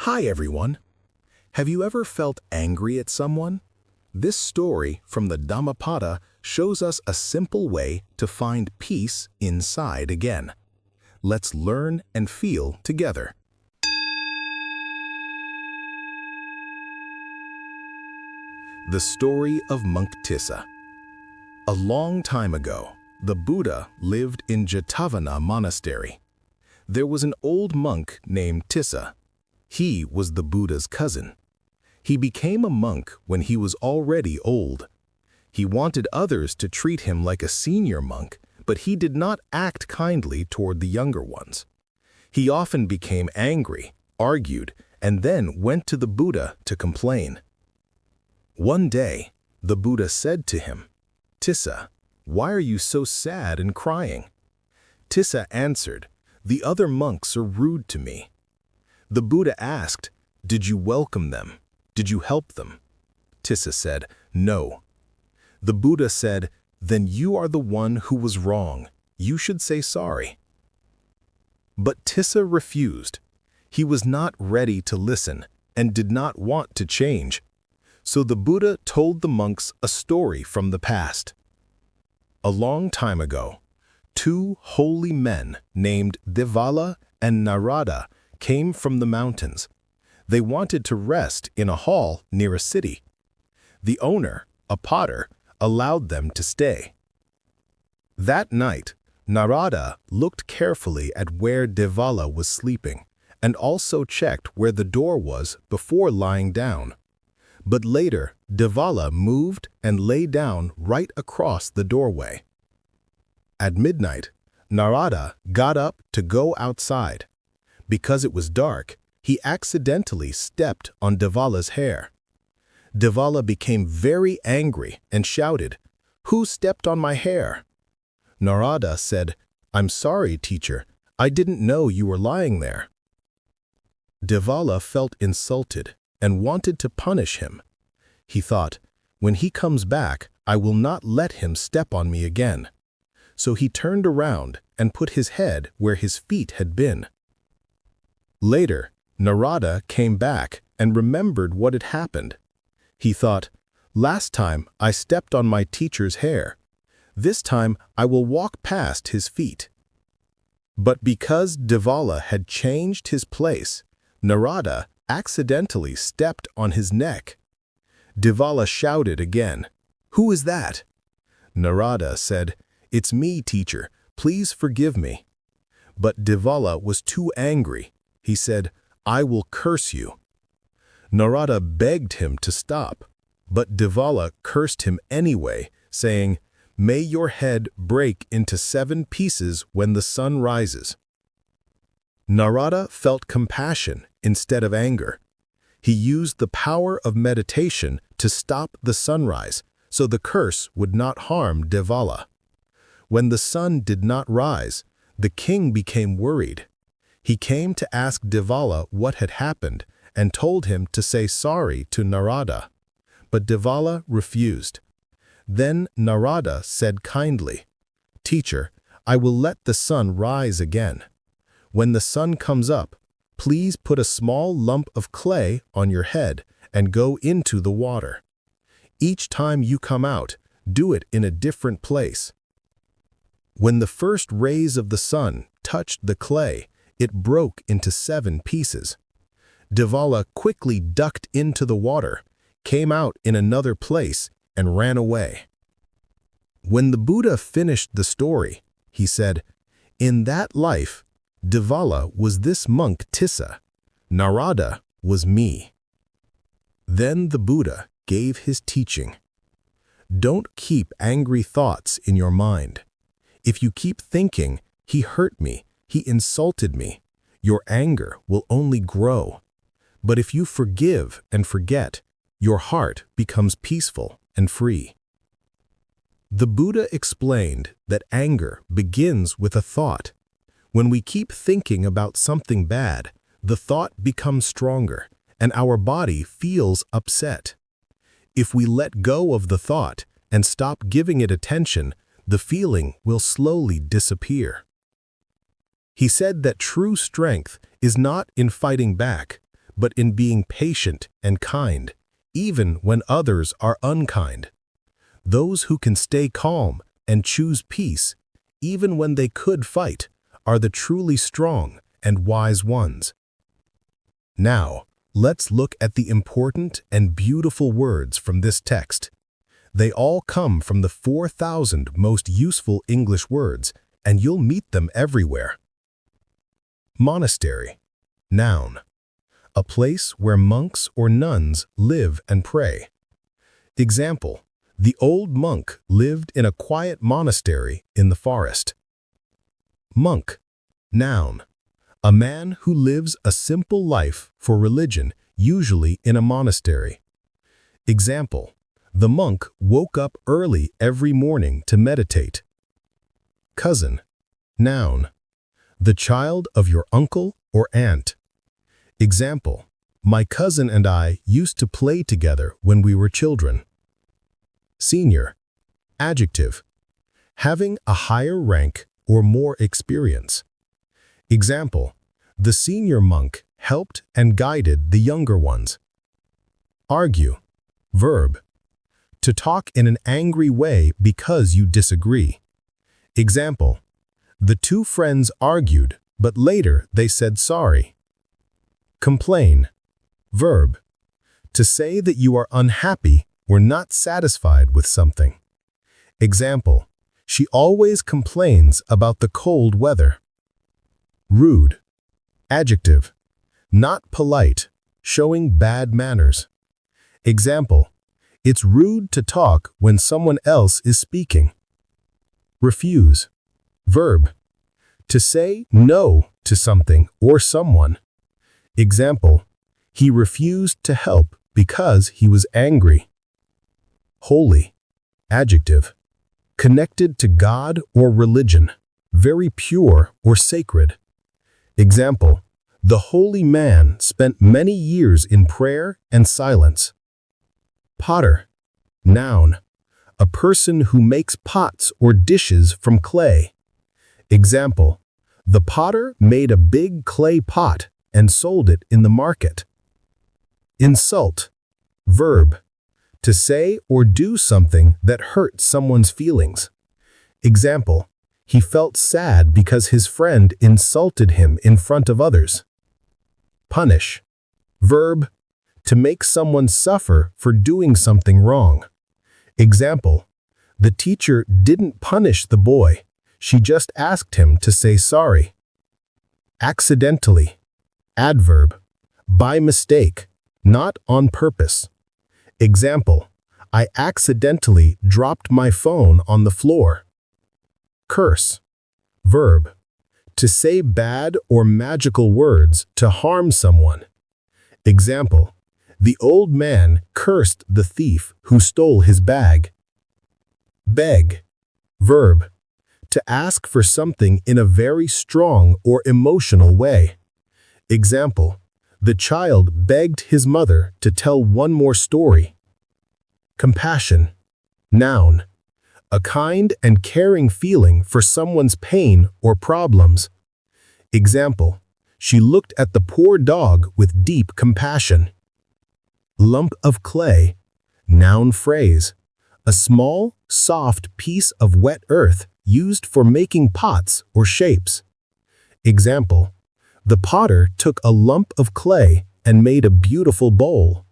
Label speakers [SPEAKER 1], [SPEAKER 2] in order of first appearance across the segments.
[SPEAKER 1] Hi everyone. Have you ever felt angry at someone? This story from the Dhammapada shows us a simple way to find peace inside again. Let's learn and feel together. The story of Monk Tissa. A long time ago, the Buddha lived in Jetavana Monastery. There was an old monk named Tissa. He was the Buddha's cousin. He became a monk when he was already old. He wanted others to treat him like a senior monk, but he did not act kindly toward the younger ones. He often became angry, argued, and then went to the Buddha to complain. One day, the Buddha said to him, "Tissa, why are you so sad and crying?" Tissa answered, "The other monks are rude to me." The Buddha asked, "Did you welcome them? Did you help them?" Tissa said, "No." The Buddha said, "Then you are the one who was wrong. You should say sorry." But Tissa refused. He was not ready to listen and did not want to change. So the Buddha told the monks a story from the past. A long time ago, two holy men named Devala and Narada came from the mountains. They wanted to rest in a hall near a city. The owner, a potter, allowed them to stay. That night, Narada looked carefully at where Devala was sleeping and also checked where the door was before lying down. But later, Devala moved and lay down right across the doorway. At midnight, Narada got up to go outside. Because it was dark, he accidentally stepped on Devala's hair. Devala became very angry and shouted, "Who stepped on my hair?" Narada said, "I'm sorry, teacher. I didn't know you were lying there." Devala felt insulted and wanted to punish him. He thought, "When he comes back, I will not let him step on me again." So he turned around and put his head where his feet had been. Later, Narada came back and remembered what had happened. He thought, "Last time I stepped on my teacher's hair. This time I will walk past his feet." But because Devala had changed his place, Narada accidentally stepped on his neck. Devala shouted again, "Who is that?" Narada said, "It's me, teacher. Please forgive me." But Devala was too angry. He said, "I will curse you." Narada begged him to stop, but Devala cursed him anyway, saying, "May your head break into 7 pieces when the sun rises." Narada felt compassion instead of anger. He used the power of meditation to stop the sunrise, so the curse would not harm Devala. When the sun did not rise, the king became worried. He came to ask Devala what had happened and told him to say sorry to Narada. But Devala refused. Then Narada said kindly, "Teacher, I will let the sun rise again. When the sun comes up, please put a small lump of clay on your head and go into the water. Each time you come out, do it in a different place." When the first rays of the sun touched the clay, it broke into 7 pieces. Devala quickly ducked into the water, came out in another place, and ran away. When the Buddha finished the story, he said, "In that life, Devala was this monk Tissa. Narada was me." Then the Buddha gave his teaching. Don't keep angry thoughts in your mind. If you keep thinking, "He hurt me, he insulted me," your anger will only grow. But if you forgive and forget, your heart becomes peaceful and free. The Buddha explained that anger begins with a thought. When we keep thinking about something bad, the thought becomes stronger, and our body feels upset. If we let go of the thought and stop giving it attention, the feeling will slowly disappear. He said that true strength is not in fighting back, but in being patient and kind, even when others are unkind. Those who can stay calm and choose peace, even when they could fight, are the truly strong and wise ones. Now, let's look at the important and beautiful words from this text. They all come from the 4,000 most useful English words, and you'll meet them everywhere. Monastery. Noun. A place where monks or nuns live and pray. Example: the old monk lived in a quiet monastery in the forest. Monk. Noun. A man who lives a simple life for religion, usually in a monastery. Example: the monk woke up early every morning to meditate. Cousin. Noun. The child of your uncle or aunt. Example: my cousin and I used to play together when we were children. Senior. Adjective. Having a higher rank or more experience. Example: the senior monk helped and guided the younger ones. Argue. Verb. To talk in an angry way because you disagree. Example: the two friends argued, but later they said sorry. Complain. Verb. To say that you are unhappy or not satisfied with something. Example: she always complains about the cold weather. Rude. Adjective. Not polite, showing bad manners. Example: it's rude to talk when someone else is speaking. Refuse. Verb. To say no to something or someone. Example: he refused to help because he was angry. Holy. Adjective. Connected to God or religion, very pure or sacred. Example: the holy man spent many years in prayer and silence. Potter. Noun. A person who makes pots or dishes from clay. Example: the potter made a big clay pot and sold it in the market. Insult. Verb. To say or do something that hurts someone's feelings. Example: he felt sad because his friend insulted him in front of others. Punish. Verb. To make someone suffer for doing something wrong. Example: the teacher didn't punish the boy, she just asked him to say sorry. Accidentally. Adverb. By mistake, not on purpose. Example: I accidentally dropped my phone on the floor. Curse. Verb. To say bad or magical words to harm someone. Example: the old man cursed the thief who stole his bag. Beg. Verb. To ask for something in a very strong or emotional way. Example: the child begged his mother to tell one more story. Compassion. Noun. A kind and caring feeling for someone's pain or problems. Example: she looked at the poor dog with deep compassion. Lump of clay. Noun phrase. A small, soft piece of wet earth used for making pots or shapes. Example: the potter took a lump of clay and made a beautiful bowl.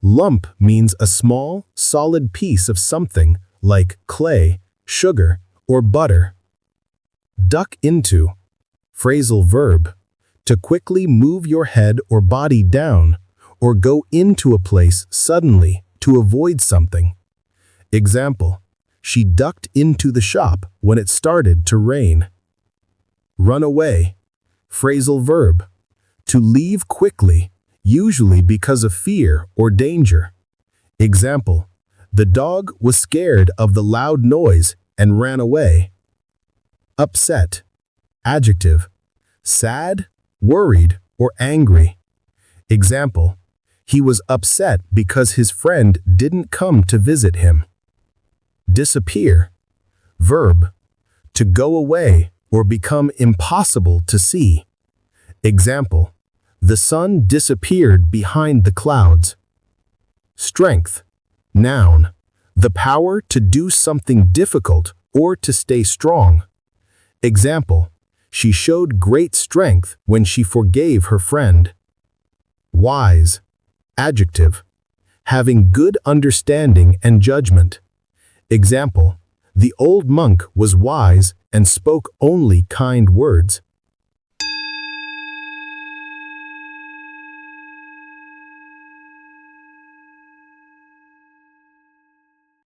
[SPEAKER 1] Lump means a small, solid piece of something like clay, sugar, or butter. Duck into. Phrasal verb. To quickly move your head or body down, or go into a place suddenly to avoid something. Example: she ducked into the shop when it started to rain. Run away. Phrasal verb. To leave quickly, usually because of fear or danger. Example: the dog was scared of the loud noise and ran away. Upset. Adjective. Sad, worried, or angry. Example: he was upset because his friend didn't come to visit him. Disappear. Verb. To go away or become impossible to see. Example: The sun disappeared behind the clouds. Strength. Noun. The power to do something difficult or to stay strong. Example. She showed great strength when she forgave her friend. Wise. Adjective. Having good understanding and judgment. Example. The old monk was wise and spoke only kind words.